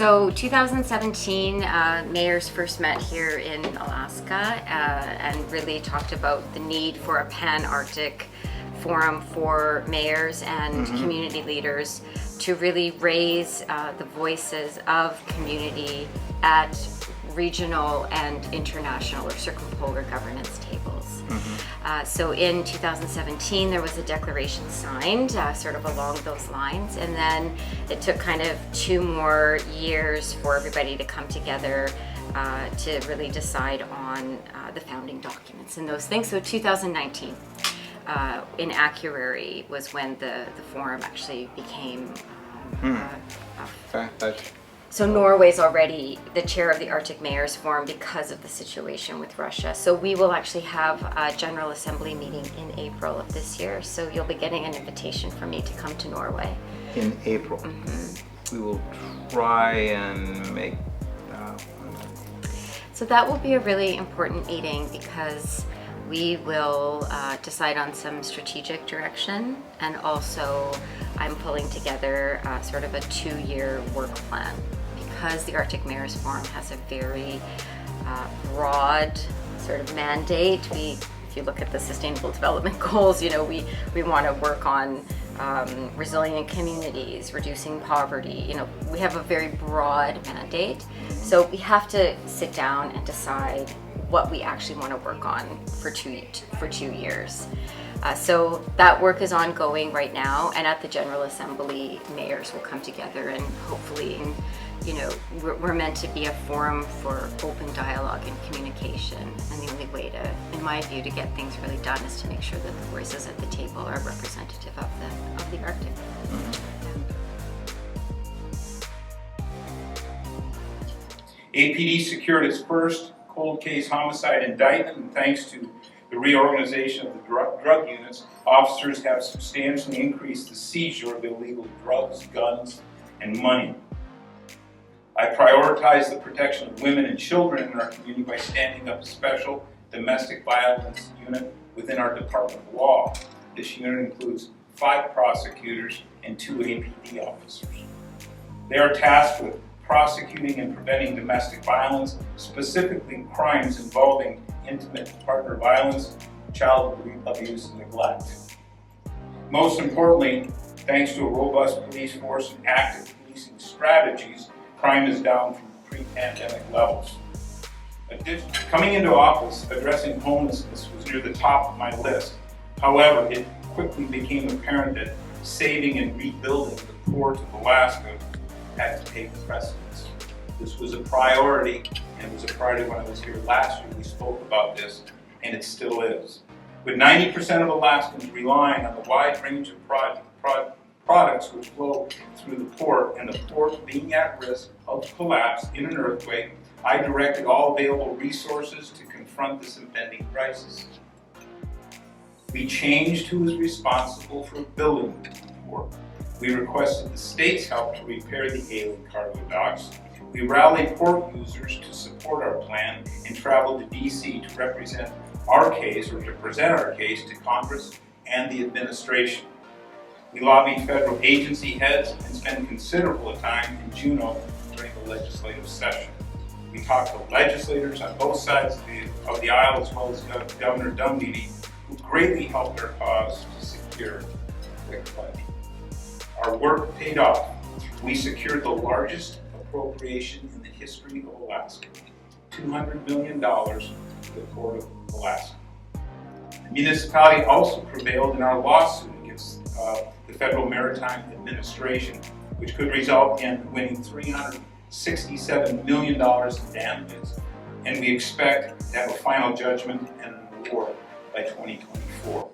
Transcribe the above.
So 2017, mayors first met here in Alaska and really talked about the need for a pan-Arctic forum for mayors and community leaders to really raise the voices of community at regional and international or circumpolar governance tables. So in 2017 there was a declaration signed sort of along those lines, and then it took kind of 2 more years for everybody to come together to really decide on the founding documents and those things. So 2019 in Anchorage was when the forum actually became So Norway's already the chair of the Arctic Mayors Forum because of the situation with Russia. So we will actually have a General Assembly meeting in April of this year. So you'll be getting an invitation from me to come to Norway. In April. We will try and make... So that will be a really important meeting because we will decide on some strategic direction, and also I'm pulling together sort of a 2-year work plan because the Arctic Mayors Forum has a very broad sort of mandate. If you look at the Sustainable Development Goals, you know, we want to work on resilient communities, reducing poverty. You know, we have a very broad mandate, so we have to sit down and decide what we actually want to work on for 2 years. So that work is ongoing right now, and at the General Assembly, mayors will come together and hopefully, you know, we're meant to be a forum for open dialogue and communication, and the only way to, in my view, to get things really done is to make sure that the voices at the table are representative of the Arctic. APD secured its first cold case homicide indictment, and thanks to the reorganization of the drug units, officers have substantially increased the seizure of illegal drugs, guns, and money. I prioritize the protection of women and children in our community by standing up a special domestic violence unit within our Department of Law. This unit includes 5 prosecutors and 2 APD officers. They are tasked with prosecuting and preventing domestic violence, specifically crimes involving intimate partner violence, child abuse, and neglect. Most importantly, thanks to a robust police force and active policing strategies, crime is down from pre-pandemic levels. Coming into office, addressing homelessness was near the top of my list. However, it quickly became apparent that saving and rebuilding the Port of Alaska had to take precedence. This was a priority, and it was a priority when I was here last year. We spoke about this, and it still is. With 90% of Alaskans relying on the wide range of products which flow through the port, and the port being at risk of collapse in an earthquake, I directed all available resources to confront this impending crisis. We changed who was responsible for building the port. We requested the state's help to repair the ailing cargo docks. We rallied port users to support our plan and traveled to DC to represent our case, or to present our case to Congress and the administration. We lobbied federal agency heads and spent considerable time in Juneau during the legislative session. We talked to legislators on both sides of the aisle, as well as Governor Dunleavy, who greatly helped our cause to secure quick funding. Our work paid off. We secured the largest appropriation in the history of Alaska, $200 million for the Port of Alaska. The municipality also prevailed in our lawsuit against the Federal Maritime Administration, which could result in winning $367 million in damages, and we expect to have a final judgment and an award by 2024.